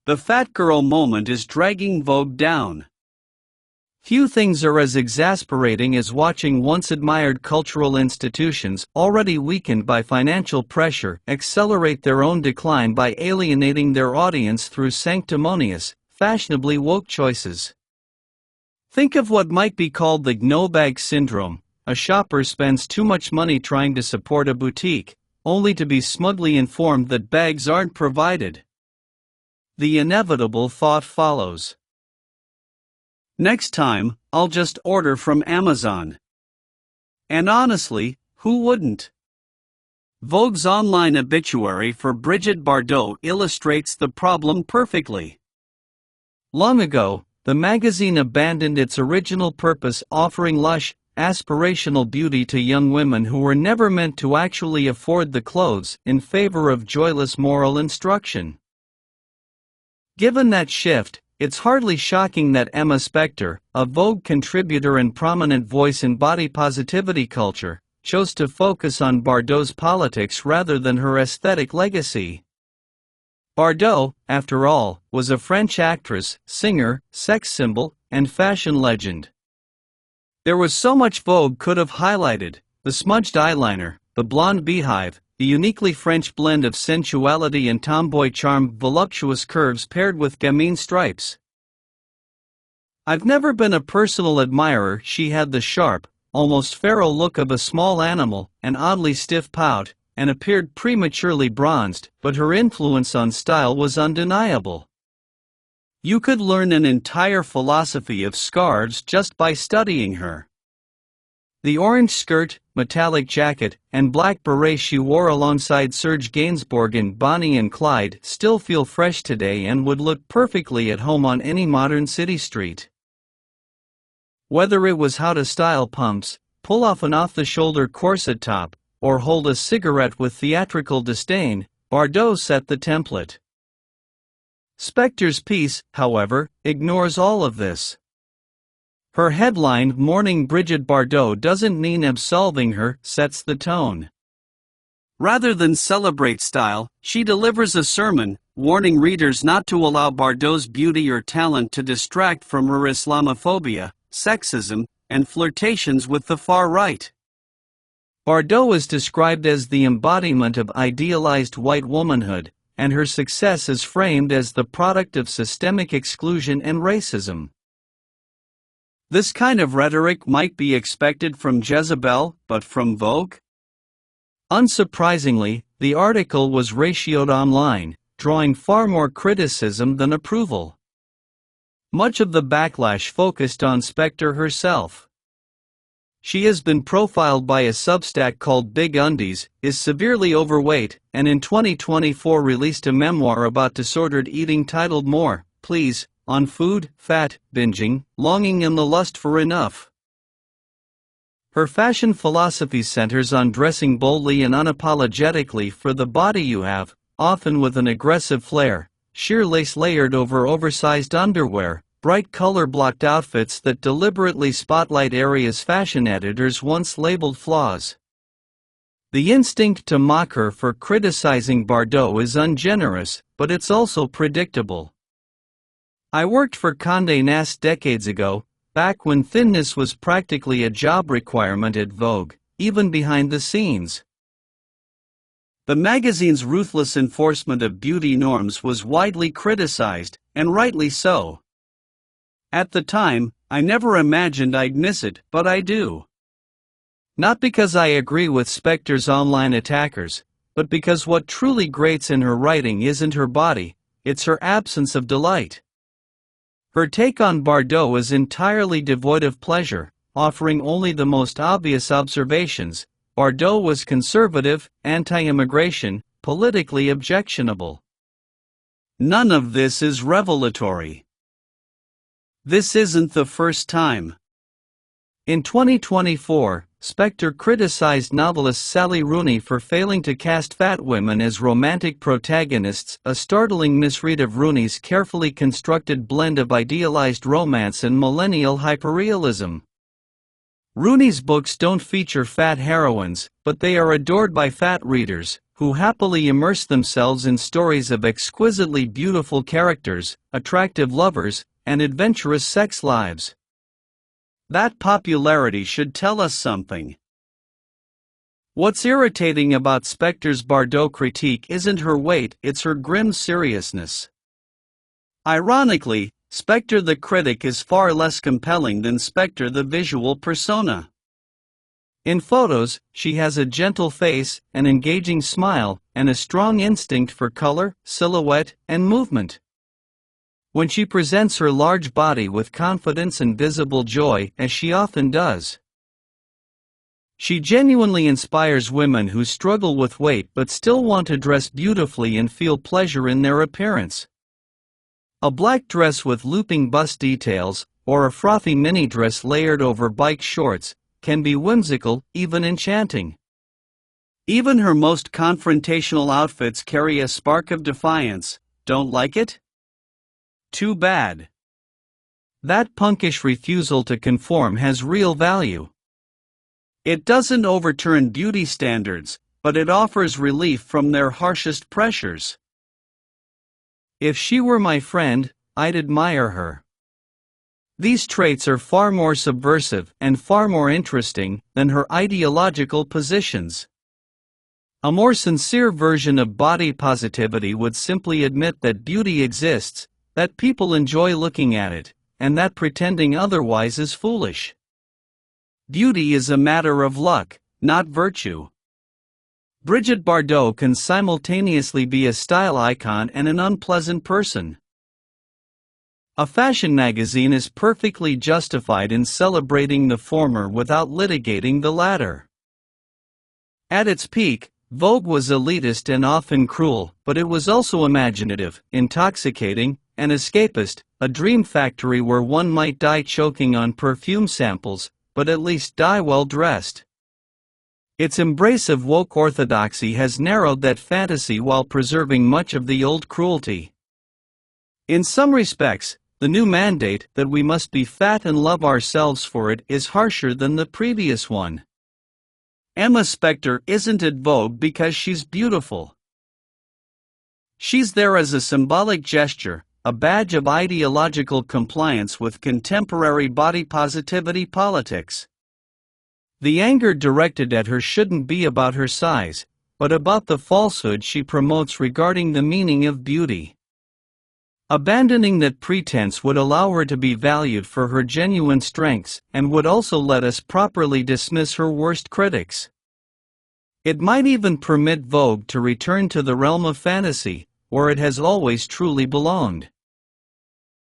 The fat girl moment is dragging Vogue down. Few things are as exasperating as watching once admired cultural institutions, already weakened by financial pressure, accelerate their own decline by alienating their audience through sanctimonious, fashionably woke choices. Think of what might be called the no-bag syndrome. A shopper spends too much money trying to support a boutique, only to be smugly informed that bags aren't provided. The inevitable thought follows. Next time, I'll just order from Amazon. And honestly, who wouldn't? Vogue's online obituary for Brigitte Bardot illustrates the problem perfectly. Long ago, the magazine abandoned its original purpose, offering lush, aspirational beauty to young women who were never meant to actually afford the clothes, in favor of joyless moral instruction. Given that shift, it's hardly shocking that Emma Spector, a Vogue contributor and prominent voice in body positivity culture, chose to focus on Bardot's politics rather than her aesthetic legacy. Bardot, after all, was a French actress, singer, sex symbol, and fashion legend. There was so much Vogue could have highlighted: the smudged eyeliner, the blonde beehive, the uniquely French blend of sensuality and tomboy charm, voluptuous curves paired with gamine stripes. I've never been a personal admirer. She had the sharp, almost feral look of a small animal, an oddly stiff pout, and appeared prematurely bronzed, but her influence on style was undeniable. You could learn an entire philosophy of scarves just by studying her. The orange skirt, metallic jacket, and black beret she wore alongside Serge Gainsbourg in Bonnie and Clyde still feel fresh today and would look perfectly at home on any modern city street. Whether it was how to style pumps, pull off an off-the-shoulder corset top, or hold a cigarette with theatrical disdain, Bardot set the template. Spector's piece, however, ignores all of this. Her headline, "Mourning Brigitte Bardot doesn't mean absolving her," sets the tone. Rather than celebrate style, she delivers a sermon, warning readers not to allow Bardot's beauty or talent to distract from her Islamophobia, sexism, and flirtations with the far right. Bardot is described as the embodiment of idealized white womanhood, and her success is framed as the product of systemic exclusion and racism. This kind of rhetoric might be expected from Jezebel, but from Vogue? Unsurprisingly, the article was ratioed online, drawing far more criticism than approval. Much of the backlash focused on Spector herself. She has been profiled by a Substack called Big Undies, is severely overweight, and in 2024 released a memoir about disordered eating titled More, Please, on food, fat, binging, longing and the lust for enough. Her fashion philosophy centers on dressing boldly and unapologetically for the body you have, often with an aggressive flair, sheer lace layered over oversized underwear, bright color-blocked outfits that deliberately spotlight areas fashion editors once labeled flaws. The instinct to mock her for criticizing Bardot is ungenerous, but it's also predictable. I worked for Condé Nast decades ago, back when thinness was practically a job requirement at Vogue, even behind the scenes. The magazine's ruthless enforcement of beauty norms was widely criticized, and rightly so. At the time, I never imagined I'd miss it, but I do. Not because I agree with Spector's online attackers, but because what truly grates in her writing isn't her body, it's her absence of delight. Her take on Bardot is entirely devoid of pleasure, offering only the most obvious observations. Bardot was conservative, anti-immigration, politically objectionable. None of this is revelatory. This isn't the first time. In 2024, Spector criticized novelist Sally Rooney for failing to cast fat women as romantic protagonists, a startling misread of Rooney's carefully constructed blend of idealized romance and millennial hyperrealism. Rooney's books don't feature fat heroines, but they are adored by fat readers, who happily immerse themselves in stories of exquisitely beautiful characters, attractive lovers, and adventurous sex lives. That popularity should tell us something. What's irritating about Spector's Bardot critique isn't her weight, it's her grim seriousness. Ironically, Spector the critic is far less compelling than Spector the visual persona. In photos, she has a gentle face, an engaging smile, and a strong instinct for color, silhouette, and movement. When she presents her large body with confidence and visible joy, as she often does, she genuinely inspires women who struggle with weight but still want to dress beautifully and feel pleasure in their appearance. A black dress with looping bust details, or a frothy mini dress layered over bike shorts, can be whimsical, even enchanting. Even her most confrontational outfits carry a spark of defiance. Don't like it? Too bad. That punkish refusal to conform has real value. It doesn't overturn beauty standards, but it offers relief from their harshest pressures. If she were my friend, I'd admire her. These traits are far more subversive and far more interesting than her ideological positions. A more sincere version of body positivity would simply admit that beauty exists, that people enjoy looking at it, and that pretending otherwise is foolish. Beauty is a matter of luck, not virtue. Brigitte Bardot can simultaneously be a style icon and an unpleasant person. A fashion magazine is perfectly justified in celebrating the former without litigating the latter. At its peak, Vogue was elitist and often cruel, but it was also imaginative, intoxicating, and escapist, a dream factory where one might die choking on perfume samples, but at least die well dressed. Its embrace of woke orthodoxy has narrowed that fantasy while preserving much of the old cruelty. In some respects, the new mandate that we must be fat and love ourselves for it is harsher than the previous one. Emma Spector isn't at Vogue because she's beautiful. She's there as a symbolic gesture, a badge of ideological compliance with contemporary body positivity politics. The anger directed at her shouldn't be about her size, but about the falsehood she promotes regarding the meaning of beauty. Abandoning that pretense would allow her to be valued for her genuine strengths and would also let us properly dismiss her worst critics. It might even permit Vogue to return to the realm of fantasy, where it has always truly belonged.